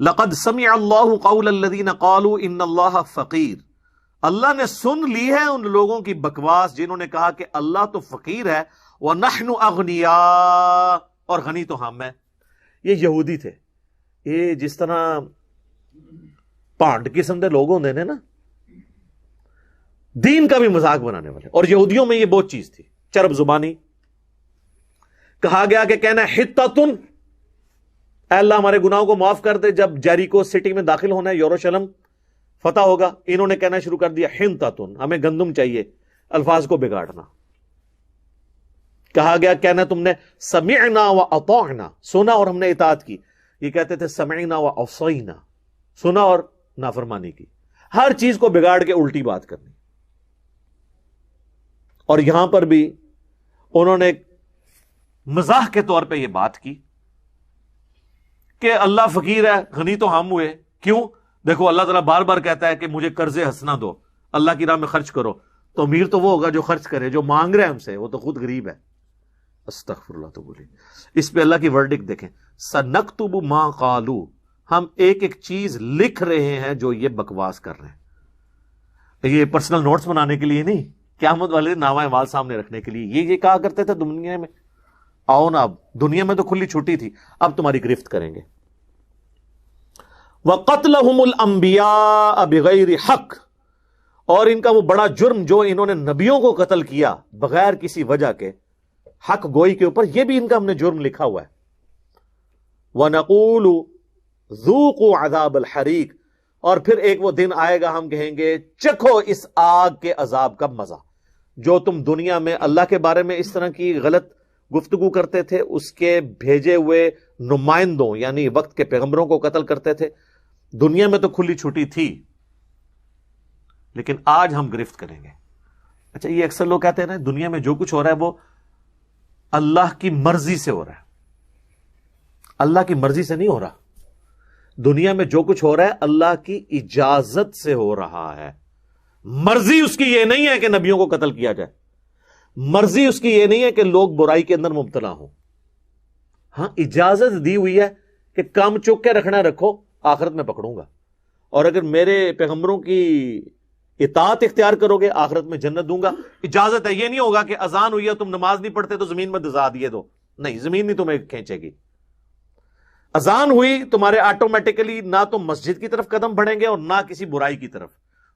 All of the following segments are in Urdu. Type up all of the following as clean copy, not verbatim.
لقد سمع اللہ قول الذین قالوا ان اللہ فقیر، اللہ نے سن لی ہے ان لوگوں کی بکواس جنہوں نے کہا کہ اللہ تو فقیر ہے، وَنَحْنُ أَغْنِيَاء، اور غنی تو ہم ہیں۔ یہ یہودی تھے، یہ جس طرح پانڈ قسم کے لوگ ہوندے نے نا، دین کا بھی مذاق بنانے والے، اور یہودیوں میں یہ بہت چیز تھی، چرب زبانی۔ کہا گیا کہ کہنا حتتن، اے اللہ ہمارے گناہوں کو معاف کر دے، جب جیریکو سٹی میں داخل ہونا ہے، یروشلم فتح ہوگا، انہوں نے کہنا شروع کر دیا حنتتن، ہمیں گندم چاہیے، الفاظ کو بگاڑنا۔ کہا گیا کہنا تم نے سمعنا و اطعنا، سنا اور ہم نے اطاعت کی، یہ کہتے تھے سمعنا و عصینا، سنا اور نافرمانی کی، ہر چیز کو بگاڑ کے الٹی بات کرنی۔ اور یہاں پر بھی انہوں نے مزاح کے طور پہ یہ بات کی کہ اللہ فقیر ہے، غنی تو ہم ہوئے، کیوں؟ دیکھو اللہ تعالیٰ بار بار کہتا ہے کہ مجھے قرض حسنہ دو، اللہ کی راہ میں خرچ کرو، تو امیر تو وہ ہوگا جو خرچ کرے، جو مانگ رہے ہیں ہم سے وہ تو خود غریب ہے۔ استغفر اللہ، تو بولی اس پہ اللہ کی ورڈکٹ دیکھیں، سنکتب ما قالو، ہم ایک ایک چیز لکھ رہے ہیں جو یہ بکواس کر رہے ہیں۔ یہ پرسنل نوٹس بنانے کے لیے نہیں، قیامت والے دن نامہ اعمال سامنے رکھنے کے لیے۔ یہ کہا کرتے تھے دنیا میں، آؤ نا، اب دنیا میں تو کھلی چھٹی تھی، اب تمہاری گرفت کریں گے۔ وَقَتْلَهُمُ الْأَنْبِيَاءَ بِغَيْرِ حَقٍّ، اور ان کا وہ بڑا جرم جو انہوں نے نبیوں کو قتل کیا بغیر کسی وجہ کے، حق گوئی کے اوپر، یہ بھی ان کا ہم نے جرم لکھا ہوا ہے۔ وَنَقُولُ ذُوقُوا عَذَابَ الْحَرِيقِ، اور پھر ایک وہ دن آئے گا ہم کہیں گے چکھو اس آگ کے عذاب کا مزہ۔ جو تم دنیا میں اللہ کے بارے میں اس طرح کی غلط گفتگو کرتے تھے، اس کے بھیجے ہوئے نمائندوں یعنی وقت کے پیغمبروں کو قتل کرتے تھے، دنیا میں تو کھلی چھٹی تھی، لیکن آج ہم گرفت کریں گے۔ اچھا، یہ اکثر لوگ کہتے ہیں نا دنیا میں جو کچھ ہو رہا ہے وہ اللہ کی مرضی سے ہو رہا ہے۔ اللہ کی مرضی سے نہیں ہو رہا، دنیا میں جو کچھ ہو رہا ہے اللہ کی اجازت سے ہو رہا ہے۔ مرضی اس کی یہ نہیں ہے کہ نبیوں کو قتل کیا جائے، مرضی اس کی یہ نہیں ہے کہ لوگ برائی کے اندر مبتلا ہوں۔ ہاں، اجازت دی ہوئی ہے کہ کام چوک کے رکھنا رکھو، آخرت میں پکڑوں گا، اور اگر میرے پیغمبروں کی اطاعت اختیار کرو گے آخرت میں جنت دوں گا۔ اجازت ہے، یہ نہیں ہوگا کہ اذان ہوئی ہے تم نماز نہیں پڑھتے تو زمین میں دزا دیے دو، نہیں، زمین نہیں تمہیں کھینچے گی۔ اذان ہوئی تمہارے آٹومیٹکلی نہ تم مسجد کی طرف قدم بڑھیں گے اور نہ کسی برائی کی طرف،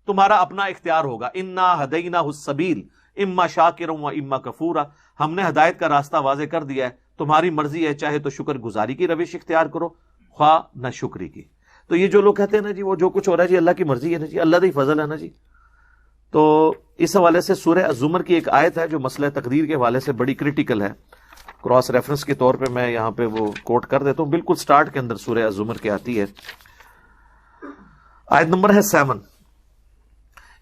تمہارا اپنا اختیار ہوگا۔ انا ہدیناہ السبیل اما شاکرا و اما کفورا، ہم نے ہدایت کا راستہ واضح کر دیا ہے، تمہاری مرضی ہے، چاہے تو شکر گزاری کی روش اختیار کرو، خواہ نہ شکری کی۔ تو یہ جو لوگ کہتے ہیں نا جی وہ جو کچھ ہو رہا ہے جی اللہ کی مرضی ہے نا جی، اللہ کا ہی فضل ہے نا جی، تو اس حوالے سے سورہ الزمر کی ایک آیت ہے جو مسئلہ تقدیر کے حوالے سے بڑی کریٹیکل ہے، کراس ریفرنس کے طور پہ میں یہاں پہ وہ کوٹ کر دیتا ہوں، بالکل سٹارٹ کے اندر سورہ الزمر کے آتی ہے، آیت نمبر ہے 7۔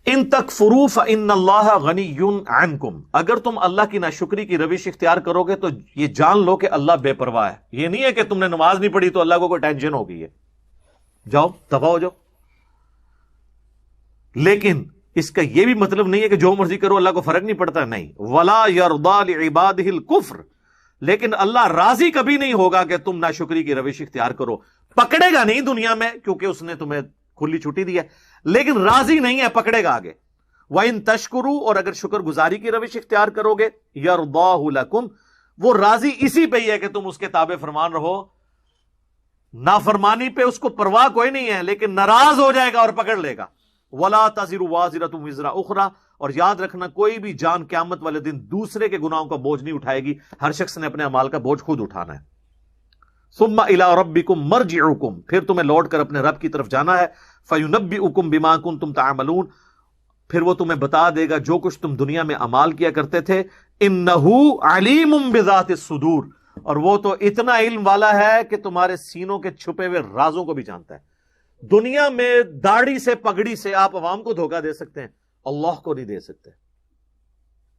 ان تکفروا فان اللہ غنی عنکم، اگر تم اللہ کی ناشکری کی روش اختیار کرو گے تو یہ جان لو کہ اللہ بے پرواہ ہے۔ یہ نہیں ہے کہ تم نے نماز نہیں پڑھی تو اللہ کو کوئی ٹینشن ہو گئی ہے، جاؤ دفع ہو جاؤ۔ لیکن اس کا یہ بھی مطلب نہیں ہے کہ جو مرضی کرو اللہ کو فرق نہیں پڑتا، نہیں۔ ولا یرضی لعبادہ الکفر، لیکن اللہ راضی کبھی نہیں ہوگا کہ تم ناشکری کی روش اختیار کرو، پکڑے گا نہیں دنیا میں کیونکہ اس نے تمہیں کھلی چھٹی دی ہے، لیکن راضی نہیں ہے، پکڑے گا آگے۔ وَإِن تَشْكُرُوا، اور اگر شکر گزاری کی روش اختیار کرو گے، يَرْضَاهُ لَكُمْ، وہ راضی اسی پہ ہی ہے کہ تم اس کے تابع فرمان رہو، نافرمانی پہ اس کو پرواہ کوئی نہیں ہے، لیکن ناراض ہو جائے گا اور پکڑ لے گا۔ وَلَا تَزِرُ وَازِرَةٌ وِزْرَ أُخْرَى، اور یاد رکھنا کوئی بھی جان قیامت والے دن دوسرے کے گناہوں کا بوجھ نہیں اٹھائے گی، ہر شخص نے اپنے اعمال کا بوجھ خود اٹھانا ہے۔ ثم الى ربکم مرجعکم، پھر تمہیں لوٹ کر اپنے رب کی طرف جانا ہے، فینبئکم بما کنتم تعملون، پھر وہ تمہیں بتا دے گا جو کچھ تم دنیا میں اعمال کیا کرتے تھے۔ انہ علیم بذات الصدور، اور وہ تو اتنا علم والا ہے کہ تمہارے سینوں کے چھپے ہوئے رازوں کو بھی جانتا ہے۔ دنیا میں داڑھی سے پگڑی سے آپ عوام کو دھوکہ دے سکتے ہیں، اللہ کو نہیں دے سکتے۔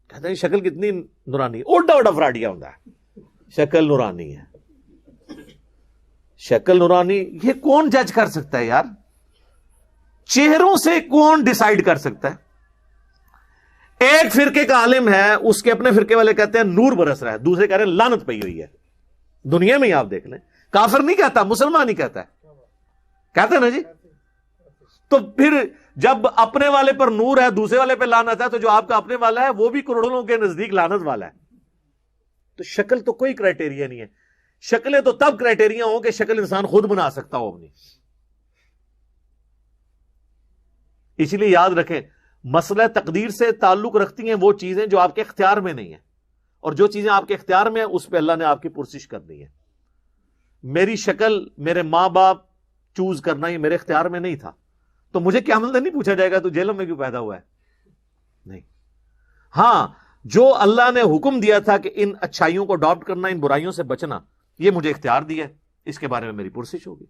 کہتے ہیں شکل کتنی نورانی، اڈا اڈا فراڈیا ہوتا ہے، شکل نورانی ہے، شکل نورانی، یہ کون جج کر سکتا ہے یار؟ چہروں سے کون ڈیسائیڈ کر سکتا ہے؟ ایک فرقے کا عالم ہے، اس کے اپنے فرقے والے کہتے ہیں نور برس رہا ہے، دوسرے کہہ رہے ہیں لعنت پئی ہوئی ہے۔ دنیا میں ہی آپ دیکھ لیں، کافر نہیں کہتا، مسلمان نہیں کہتا ہے، کہتے ہیں نا جی. تو پھر جب اپنے والے پر نور ہے دوسرے والے پہ لعنت ہے, تو جو آپ کا اپنے والا ہے وہ بھی کروڑوں کے نزدیک لعنت والا ہے. تو شکل تو کوئی کرائٹیریا نہیں ہے. شکلیں تو تب کرائٹیریا ہوں کہ شکل انسان خود بنا سکتا ہو اپنی. اس لیے یاد رکھیں, مسئلہ تقدیر سے تعلق رکھتی ہیں وہ چیزیں جو آپ کے اختیار میں نہیں ہیں, اور جو چیزیں آپ کے اختیار میں ہیں اس پہ اللہ نے آپ کی پرسش کرنی ہے. میری شکل میرے ماں باپ چوز کرنا یہ میرے اختیار میں نہیں تھا, تو مجھے کیا مطلب نہیں پوچھا جائے گا تو جیلوں میں کیوں پیدا ہوا ہے, نہیں. ہاں, جو اللہ نے حکم دیا تھا کہ ان اچھائیوں کو اڈاپٹ کرنا, ان برائیوں سے بچنا, یہ مجھے اختیار دیا ہے, اس کے بارے میں میری پرسش ہوگی.